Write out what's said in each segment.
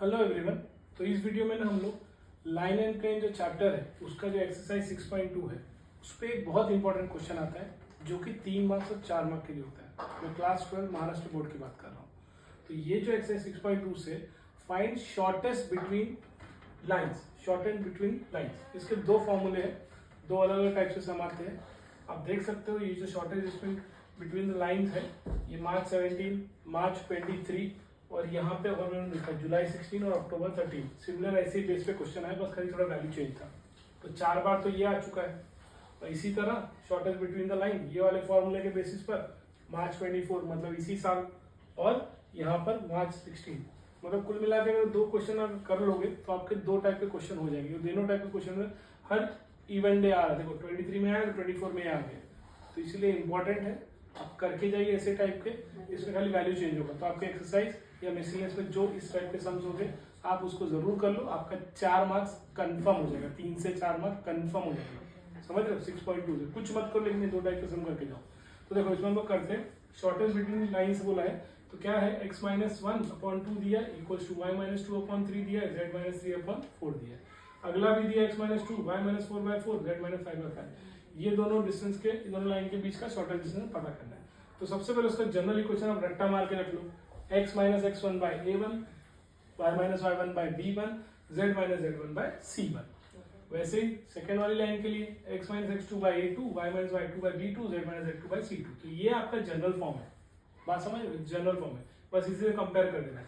Hello everyone. तो इस video में ना हम लोग लाइन एंड प्लेन जो चैप्टर है उसका जो एक्सरसाइज 6.2 है उस पर एक बहुत इंपॉर्टेंट क्वेश्चन आता है जो कि 3 मार्क्स और 4 मार्क के लिए होता है। मैं क्लास 12 महाराष्ट्र बोर्ड की बात कर रहा हूँ। तो ये जो एक्सरसाइज 6.2 से find shortest between lines, short and between lines, इसके दो फॉर्मूले हैं, दो अलग अलग टाइप से सम आते हैं। आप देख सकते हो ये जो शॉर्टेज बिटवीन द लाइन्स है ये मार्च 17, मार्च 23 और यहाँ पे उन्होंने लिखा जुलाई 16 और अक्टूबर 13। सिमिलर ऐसे ही बेस पे क्वेश्चन आया, बस खाली थोड़ा वैल्यू चेंज था। तो 4 बार तो ये आ चुका है। और इसी तरह शॉर्टेज बिटवीन द लाइन ये वाले फॉर्मूले के बेसिस पर मार्च 24 मतलब इसी साल और यहाँ पर मार्च 16, मतलब कुल मिला के अगर दो क्वेश्चन अगर कर लोगे तो आपके दो टाइप के क्वेश्चन हो जाएंगे। दोनों टाइप के क्वेश्चन में हर इवेंट डे आ रहा है। देखो 23 में आया तो 24 में आ गया, तो इसलिए इंपॉर्टेंट है आप करके जाइए ऐसे टाइप के। इसमें खाली वैल्यू चेंज होगा। तो आपके एक्सरसाइज या मिसलेनियस में जो इस टाइप के सम्स होंगे आप उसको जरूर कर लो। आपका 4 मार्क्स कंफर्म हो जाएगा, 3 से 4 मार्क्स कंफर्म हो जाएगा। समझ रहे हो? 6.2 से कुछ मत करो, लेकिन दो टाइप के सम करके जाओ। तो देखो इसमें हम लोग करते हैं शॉर्टेज बिटवीन लाइन्स बोला है तो क्या है x - 1/2 दिया इक्वल्स टू y - 2/3 दिया z - 3/4 दिया। अगला भी दिया x - 2 y - 4/4 z - 5/5। ये दोनों डिस्टेंस के दोनों लाइन के बीच का शॉर्टेज डिस्टेंस पता करना है। तो सबसे पहले उसका जनरल इक्वेशन आप रट्टा मार के रख लो। x - x1/a1 y - y1/b1 z - z1/c1। वैसे ही सेकेंड वाली लाइन के लिए x - x2/a2 y - y2/b2 z - z2/c2। तो ये आपका जनरल फॉर्म है। बात समझ रहे हो? जनरल फॉर्म है, बस इसी से कंपेयर कर देना है।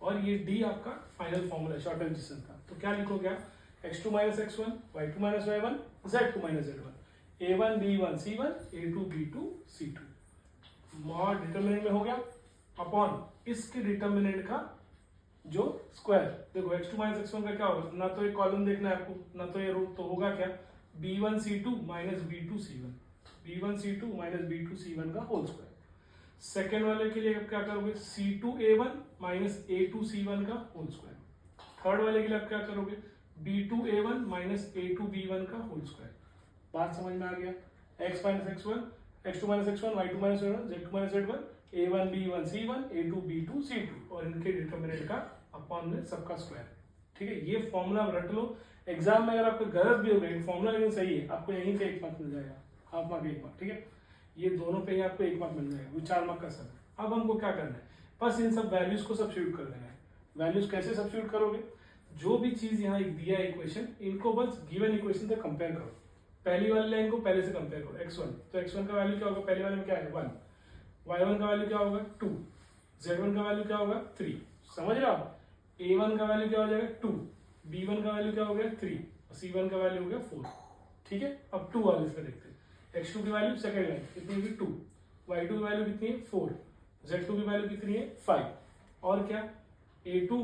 और ये d आपका फाइनल फॉर्मूला है शॉर्टेज डिस्टेंस का। तो क्या लिखोगे आप? x2 - x1 y2 - y1 z2 - z1 a1 b1 c1 a2 b2 c2। Mod determinant में हो गया अपॉन इसके डिटरमिनेंट का जो स्क्वायर। देखो x2 - x1 का क्या होगा? ना तो ये कॉलम देखना है आपको, ना तो ये रो, तो होगा क्या? b1 c2 - b2 c1 b1 c2 - b2 c1 का होल स्क्वायर। सेकेंड वाले के लिए आप क्या करोगे? c2 a1 - a2 c1 का होल स्क्वायर। थर्ड वाले के लिए आप क्या करोगे? b2 a1 - a2 b1 का होल स्क्वायर। बात समझ में आ गया? x - x1 x2 - x1 y2 - y1 z2 - z1 a1 b1 c1 a2 b2 c2 और इनके डिटरमिनेंट का अपॉन में सबका स्क्वायर। ठीक है, ये फॉर्मूला रट लो। एग्जाम में अगर आपको गलत भी हो गई फॉर्मूला लेकिन सही है, आपको यहीं से 1 मार्क मिल जाएगा, हाफ मार्क 1 मार्क। ठीक है, ये दोनों पे ही आपको 1 मार्क मिल जाएगा, वो 4 मार्क का सम। अब हमको क्या करना है? बस इन सब वैल्यूज को सब्स्टिट्यूट कर देना है। वैल्यूज कैसे सब्स्टिट्यूट करोगे? जो भी चीज यहाँ दिया है इक्वेशन, इनको बस गिवन इक्वेशन से कंपेयर करो। पहली वाली लाइन को पहले से कंपेयर करो x1, तो x1 का वैल्यू क्या होगा? पहली वाले में क्या है? 1। y1 का वैल्यू क्या होगा? 2। z1 का वैल्यू क्या होगा? 3। समझ रहे हो आप? a1 का वैल्यू क्या हो जाएगा? 2। b1 का वैल्यू क्या हो गया? 3 और c1 का वैल्यू हो गया 4। ठीक है, अब 2 वाले इसमें देखते हैं। x2 की वैल्यू सेकंड लाइन कितनी होगी? 2। y2 की वैल्यू कितनी है? 4। z2 की वैल्यू कितनी है? 5। और क्या? a2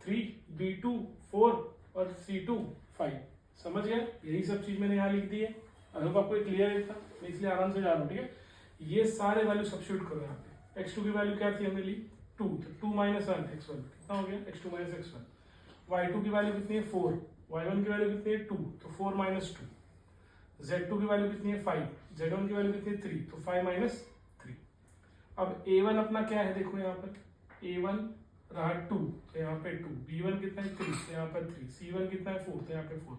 3 b2 4 और c2 5। समझ गए? यही सब चीज मैंने यहाँ लिख दी है। अगर आपको क्लियर है था, मैं इसलिए आराम से जा रहा हूँ। ठीक है, ये सारे वैल्यू सब्स्टिट्यूट करो यहाँ पे। x2 की वैल्यू क्या थी? हमने ली 2, तो 2 - 1 x1 कितना हो गया? x2 - x1। y2 की वैल्यू कितनी है? 4। y1 की वैल्यू कितनी है? 2, तो 4 - 2। z2 की वैल्यू कितनी है? 5। z1 की वैल्यू कितनी है? 3, तो 5 - 3। अब a1 अपना क्या है? देखो यहाँ पर a1 रहा 2, तो यहाँ पे 2। b1 कितना है? 3, तो यहाँ पर 3। c1 कितना है? 4, तो यहाँ पे 4।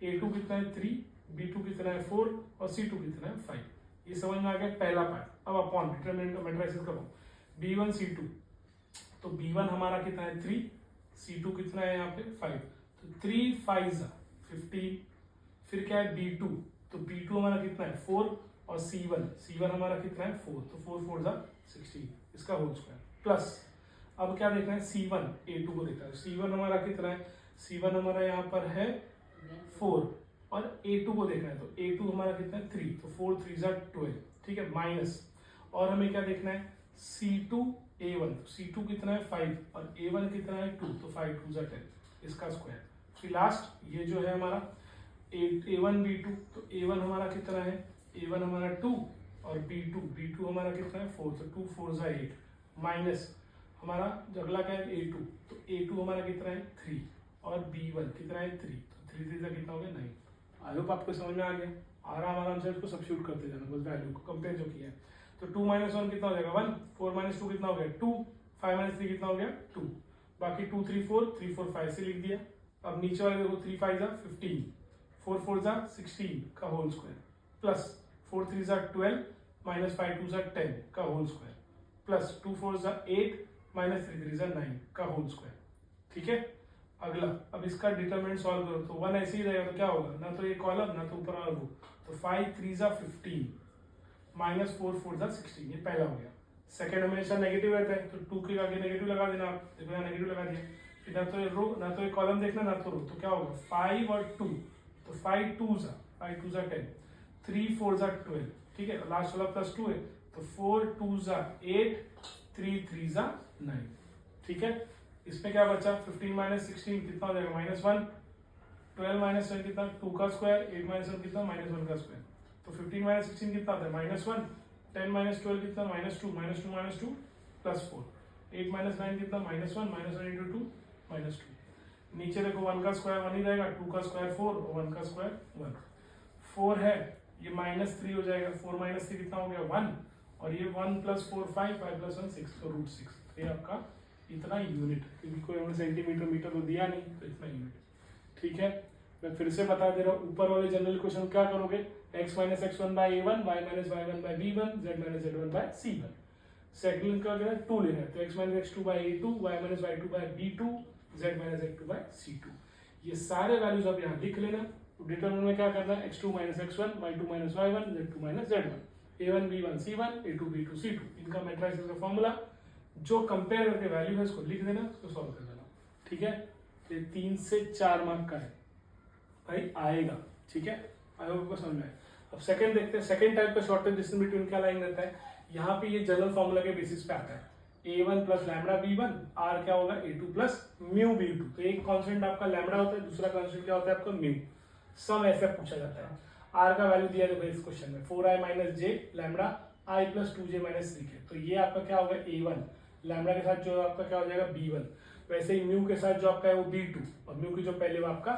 a2 कितना है? 3। b2 कितना है? 4 और c2 कितना है? 5। ये समझ में आ गया पहला पार्ट। अब अपॉन डिटरमिनेंट का मैट्रिसेस करो। b1 c2, तो b1 हमारा कितना है? 3। c2 कितना है? यहाँ पे 5, तो 3 5 15। फिर क्या है? b2, तो b2 हमारा कितना है? 4 और c1 हमारा कितना है? 4, तो 4 4 16, इसका होल स्क्वायर प्लस। अब क्या देखना है? c1 a2 को देखना है। c1 हमारा कितना है? c1 हमारा यहाँ पर है 4 और a2 को देखना है, तो a2 हमारा कितना है? 3, तो 4 3 12। ठीक है, माइनस। और हमें क्या देखना है? c2 a1, c2 कितना है? 5 और a1 कितना है? 2, तो 5 2 10, इसका स्क्वायर। फिर लास्ट ये जो है हमारा a1 b2, तो a1 हमारा कितना है? a1 हमारा 2 और b2 हमारा कितना है? 4, तो 2 4 8 माइनस हमारा अगला क्या है? a2, तो a2 हमारा कितना है? 3 और b1 कितना है? 3, तो 3 3 कितना हो गया? 9। आई होप आपको समझ में आ गया। आराम से इसको सब्स्टिट्यूट करते जाना, बस वैल्यू को कंपेयर जो किया है। तो 2 - 1 कितना हो जाएगा? 1। 4 - 2 कितना हो गया? 2। 5 - 3 कितना हो गया? 2। बाकी 2 3 4 3 4 5 से लिख दिया। अब नीचे वाले देखो 3 5 15, 4 4 16 का होल स्क्वायर, प्लस 4 3 12 माइनस 5 2 10 का होल स्क्वायर, प्लस 2 4 8 माइनस 3 3 9 का होल स्क्वायर। ठीक है, अगला अब इसका डिटरमिनेंट सॉल्व करो तो 1 ऐसे ही रहेगा तो क्या होगा, ना तो ये कॉलम ना तो ऊपर वाला रो, तो 5 3 15 माइनस 4 4 16, ये पहला हो गया। सेकंड हमेशा नेगेटिव रहता है तो 2 के आगे नेगेटिव लगा देना, आप देखो यहाँ नेगेटिव लगा दिया, फिर ना तो ये रो ना तो ये कॉलम देखना ना तो रो, तो क्या होगा 5 और 2, तो 5 2 10, 3 4 12, ठीक है, लास्ट वाला प्लस 2 है तो 4 2 8, 3 3 9। ठीक है, इसमें क्या बचा 15 माइनस 16 कितना हो जाएगा -1, 12 माइनस 7 कितना 2 का स्क्वायर, 8 माइनस 1 कितना -1 का स्क्वायर, तो 15 माइनस 16 कितना होता है -1, 10 माइनस 12 कितना -2 प्लस 4, 8 माइनस 9 कितना -1 -1 इंटू 2 -2। नीचे देखो 1 का स्क्वायर 1 ही रहेगा, 2 का स्क्वायर 4 और 1 का स्क्वायर 1, 4 है ये -3 हो जाएगा, 4 माइनस 3 कितना हो गया 1, और ये 1 प्लस 4 5, 5 प्लस 1 6, तो √6, तो ये आपका इतना यूनिट, क्योंकि कोई हमने सेंटीमीटर मीटर तो दिया नहीं तो इतना यूनिट। ठीक है, मैं फिर से बता दे रहा हूँ, ऊपर वाले जनरल क्वेश्चन क्या करोगे, x minus x1 by a1, y minus y1 by b1, z minus z1 by c1। Second का क्या 2 लेना है तो x minus x2 by a2, y minus y2 by b2, z minus z2 by c2। ये सारे values आप यहाँ लिख लेना। डिटरमिनेंट में क्या करना है, x2 minus x1, y2 minus y1, z2 minus z1, a1 b1 c1, a2 b2 c2, इनका मैट्रिक्स का फॉर्मूला, जो कंपेयर करके वैल्यू है इसको लिख देना, उसको सॉल्व कर देना। ठीक है, तो 3 से 4 मार्क का है भाई, आएगा। ठीक है, आई होप आपको समझ में आए। अब सेकंड देखते हैं, सेकंड टाइप का शॉर्टेज डिस्टेंस बिटवीन क्या लाइन रहता है, यहाँ पे ये जनरल फॉर्मूला के बेसिस पे आता है, a1 plus lambda b1, r क्या होगा a2 प्लस म्यू b2। तो एक कांस्टेंट आपका लैम्बडा होता है, दूसरा कांस्टेंट क्या होता है आपका म्यू। सम ऐसे पूछा जाता है। r का वैल्यू दिया है इस क्वेश्चन में 4i minus j lambda i plus 2j minus 3k, तो ये आपका क्या होगा a1, लैम्बडा के साथ जो आपका क्या हो जाएगा b1, वैसे ही म्यू के साथ जो आपका है वो b2, और म्यू की जो पहले वो आपका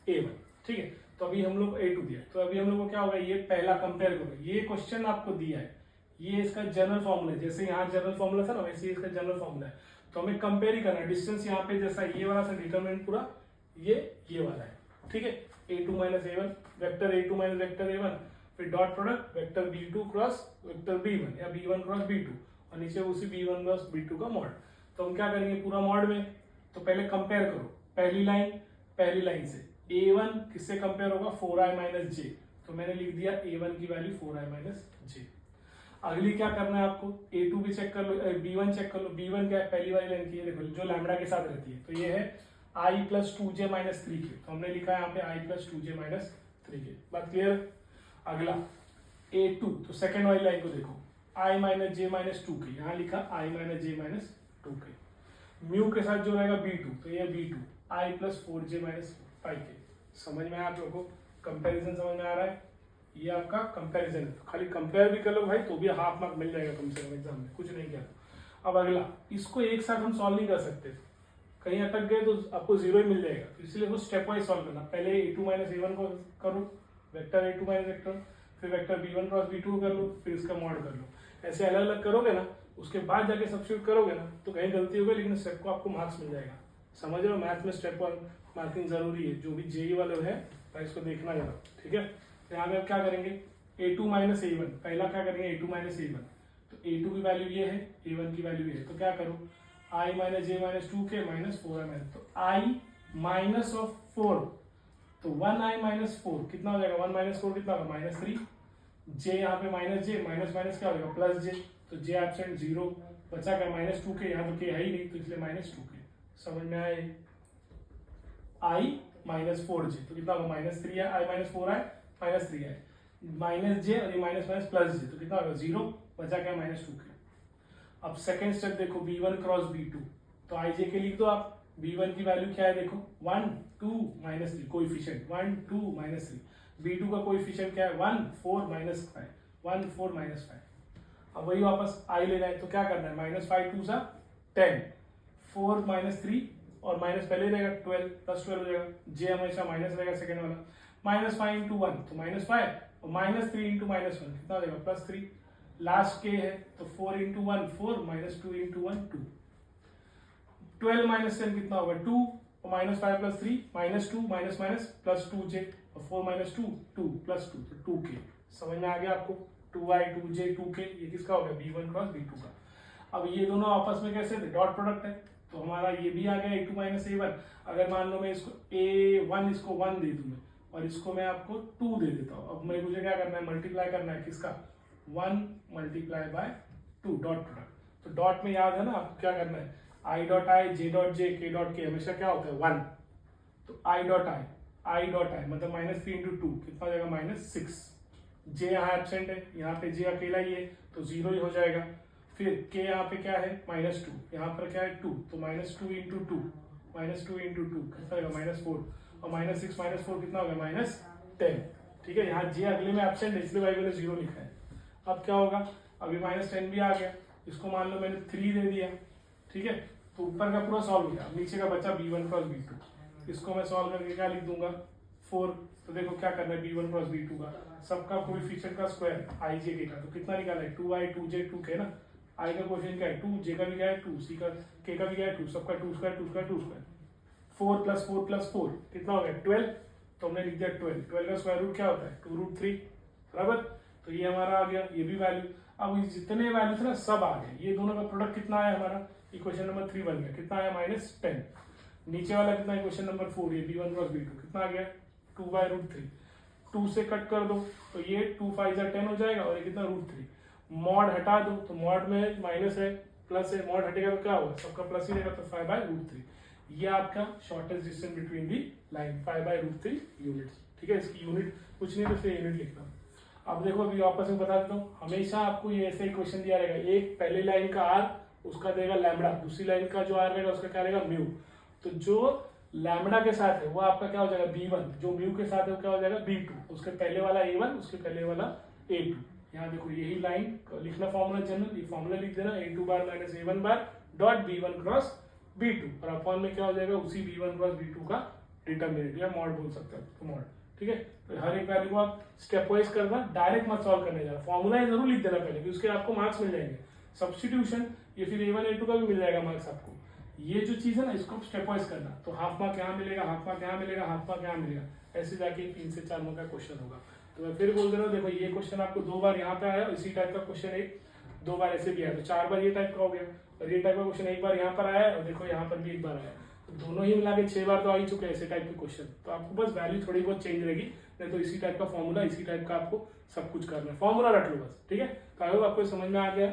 a1। ठीक है, तो अभी हम लोग a2 दिया, तो अभी हम लोग को क्या होगा, ये पहला कंपेयर करो, ये क्वेश्चन आपको दिया है, ये इसका जनरल फॉर्मूला है, जैसे यहाँ जनरल फॉर्मूला था ना वैसे इसका जनरल फॉर्मूला है, तो हमें कंपेयर ही करना है। डिस्टेंस यहाँ पे जैसा ये वाला था डिटरमिनेंट पूरा ये वाला है। ठीक है, a2 minus a1, vector a2 minus vector a1, फिर dot product vector b2 cross vector b1 या b1 क्रॉस b2, और नीचे उसी b1 क्रॉस b2 का मॉड। तो हम क्या करेंगे पूरा मॉड में, तो पहले कंपेयर करो, पहली लाइन से a1 किससे कंपेयर होगा 4i माइनस j, तो मैंने लिख दिया a1 की वैल्यू 4i माइनस j। अगली क्या करना है आपको, a2 भी चेक कर लो, b1 चेक कर लो, b1 क्या है पहली वाली लाइन की, देखो जो लैम्बडा के साथ रहती है, तो ये है i plus 2j minus 3k, तो हमने लिखा है यहाँ पे i plus 2j minus 3k। बात क्लियर। अगला a2, तो सेकेंड वाली लाइन को देखो, i minus j minus 2k, यहाँ लिखा i minus j minus 2k। Mu के साथ जो रहेगा b2, तो ये b2 i plus 4j minus 5k। समझ में आप लोगों को कंपैरिजन समझ में आ रहा है, ये आपका कंपैरिजन है, खाली कंपेयर भी कर लो भाई तो भी हाफ मार्क मिल जाएगा कम से कम एग्जाम में, कुछ नहीं किया। अब अगला, इसको एक साथ हम सॉल्व नहीं कर सकते, कहीं अटक गए तो आपको 0 ही मिल जाएगा, तो इसलिए वो स्टेप वाइज सॉल्व करना। पहले a2 माइनस a1 को करो, वेक्टर a2 माइनस वेक्टर, फिर वेक्टर b1 क्रॉस b2 कर लो, फिर इसका मॉड कर लो। ऐसे अलग अलग करोगे ना, उसके बाद जाके सब्स्टिट्यूट करोगे ना तो कहीं गलती होगी, लेकिन स्टेप को आपको मार्क्स मिल जाएगा। समझ रहे हो, मैथ में स्टेप वन मार्किंग जरूरी है, जो भी जेई वाले है इसको देखना जरा। ठीक है, यहाँ पे आप क्या करेंगे, a2 माइनस a1, पहला क्या करेंगे a2 माइनस a1, तो a2 की वैल्यू ये है, a1 की वैल्यू ये है, तो क्या करो i minus j minus 2k minus 4i minus, तो i माइनस ऑफ 4, तो 1i माइनस 4 कितना हो जाएगा, 1 माइनस 4 कितना होगा -3, j यहाँ पे माइनस j माइनस माइनस क्या हो जाएगा प्लस j, तो j एब्सेंट 0, बचा क्या -2k, यहाँ तो k है ही नहीं तो इसलिए -2k। समझ में आए, i माइनस 4j, तो कितना होगा -3 है, i माइनस 4i माइनस 3 है, माइनस j और ये माइनस माइनस प्लस j, तो कितना होगा 0, बचा क्या -2k। अब सेकेंड स्टेप देखो b1 क्रॉस b2, तो ij के लिख दो आप, b1 की वैल्यू क्या है देखो 1 2 -3, कोएफिशिएंट 1 2 -3, b2 का कोएफिशिएंट क्या है 1 4 -5, 1 4 -5। अब वही वापस i लेना है, तो क्या करना है -5 2 सा 10, 4 -3 और माइनस पहले रहेगा 12 प्लस 12 हो जाएगा, j हमेशा माइनस रहेगा सेकंड वाला, -5 इंटू 1 तो -5 और -3 इंटू -1 कितना हो जाएगा +3, लास्ट k है तो 4 इंटू 1 4 -2 इंटू 1 2, 12 माइनस 10 कितना होगा 2, और minus 5 plus 3 minus 2 minus minus plus 2j, और 4 माइनस 2 2 प्लस 2 तो 2k। समझ में आ गया आपको? 2i 2j 2k, ये किसका हो गया b1 क्रॉस b2 का। अब ये दोनों आपस में कैसे थे? डॉट प्रोडक्ट है, तो हमारा ये भी आ गया a2 माइनस a1। अगर मान लो मैं इसको a1 इसको 1 दे दूं मैं, और इसको मैं आपको 2 दे देता हूँ। अब मुझे क्या करना है? मल्टीप्लाई करना है किसका? 1 मल्टीप्लाई बाय 2 डॉट प्रोडक्ट। तो डॉट में याद है ना आपको क्या करना है? I dot I, J dot J, के डॉट के हमेशा क्या होता है? 1। तो आई डॉट आई मतलब माइनस 3 इंटू 2 कितना हो जाएगा? माइनस 6। जे यहाँ एब्सेंट है, यहाँ पे जे अकेला ही है तो 0 ही हो जाएगा। फिर के यहाँ पे क्या है? माइनस 2, यहाँ पर क्या है? 2, तो माइनस 2 इंटू 2, माइनस 2 इंटू 2 कितना होगा? माइनस 4, और माइनस 6 माइनस 4 कितना होगा? माइनस 10। ठीक है, यहाँ जे अगले में एब्सेंट है इसलिए भाई मैंने 0 लिखा है। अब क्या होगा? अभी माइनस 10 भी आ गया, इसको मान लो मैंने 3 दे दिया। ठीक है, तो ऊपर का पूरा सॉल्व हो गया। अब नीचे का बचा b1 क्रॉस b2, इसको मैं सॉल्व करके क्या लिख दूंगा? 4। तो देखो क्या करना है? b1 क्रॉस b2 का सबका कोएफिशिएंट का स्क्वायर i j k का, तो कितना निकाला है? 2i 2j 2k ना। i का कोएफिशिएंट क्या है? 2, j का भी क्या है? 2, c का k का भी क्या है? 2, सबका 2 square 2 square 2 square. 4 plus 4 plus 4 कितना हो गया? 12। तो हमने लिख दिया 12। 12 का स्क्वायर रूट क्या होता है? 2√3 बराबर। तो ये हमारा आ गया, ये भी वैल्यू। अब जितने वैल्यू थे ना सब आ गए। ये दोनों का प्रोडक्ट कितना आया हमारा? इक्वेशन नंबर 3 बन गया। कितना आया? -10। नीचे वाला कितना? इक्वेशन नंबर 4, ये b1 क्रॉस b2 कितना आ गया? 2/√3। 2 से कट कर दो तो ये 2 5 10 हो जाएगा, और ये कितना? √3। मॉड हटा दो तो मॉड में माइनस है प्लस है, मॉड हटेगा तो क्या होगा? सबका प्लस ही रहेगा, तो 5/√3। ये आपका shortest distance between the line 5/√3 units. ठीक है, इसकी यूनिट कुछ नहीं तो फिर यूनिट लिखना। अब देखो अभी वापस में बता देता हूँ, हमेशा आपको ये ऐसे इक्वेशन दिया रहेगा। एक पहले लाइन का आर उसका देगा लैम्बडा, दूसरी लाइन का जो आर रहेगा उसका क्या रहेगा? म्यू। तो जो लैम्बडा के साथ है वो आपका क्या हो जाएगा? b1। जो म्यू के साथ है वो क्या हो जाएगा? b2। उसके पहले वाला a1, उसके पहले वाला a2। यहाँ देखो यही लाइन लिखना फॉर्मूला जनरल, ये फॉर्मूला लिख देना a2 bar minus a1 bar dot b1 cross b2, और अपॉन में क्या हो जाएगा? उसी b1 क्रॉस b2 का डिटर्मिनेंट या मॉड बोल सकते हो तो मॉड। ठीक है, तो हर एक वैल्यू को आप स्टेप वाइज करना, डायरेक्ट मत सॉल्व करने जाना। फॉर्मूला जरूर लिख देना पहले, उसके आपको मार्क्स मिल जाएंगे। सब्स्टिट्यूशन ये फिर a1 a2 का भी मिल जाएगा मार्क्स आपको। ये जो चीज है ना इसको स्टेप वाइज करना, तो हाफ मार्क यहाँ मिलेगा, हाफ मार्क यहाँ मिलेगा, हाफ मार्क यहाँ मिलेगा, ऐसे जाके 3 से 4 मार्क का क्वेश्चन होगा। तो मैं फिर बोल दे रहा हूँ, देखो ये क्वेश्चन आपको 2 बार यहाँ पे आया, इसी टाइप का क्वेश्चन एक 2 बार ऐसे भी आया, तो 4 बार ये टाइप का हो गया, और ये टाइप का क्वेश्चन एक बार यहाँ पर आया, और देखो यहाँ पर भी एक बार आया, तो दोनों ही मिला के 6 बार तो आ ही चुके हैं ऐसे टाइप के क्वेश्चन। तो आपको बस वैल्यू थोड़ी बहुत चेंज रहेगी, नहीं तो इसी टाइप का फॉर्मूला, इसी टाइप का आपको सब कुछ करना है। फॉर्मूला रट लो बस, ठीक है। तो आई होप आपको समझ में आ गया,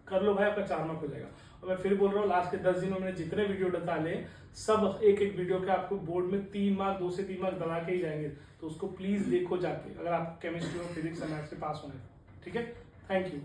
कर लो भाई, आपका 4 मार्क हो जाएगा। और मैं फिर बोल रहा हूँ, लास्ट के 10 दिनों में जितने वीडियो डाले सब एक एक वीडियो के आपको बोर्ड में 3 मार्क 2 से 3 मार्क दबा के ही जाएंगे, तो उसको प्लीज देखो जाके, अगर आप केमिस्ट्री और फिजिक्स और मैथ्स से पास होने। ठीक है, थैंक यू।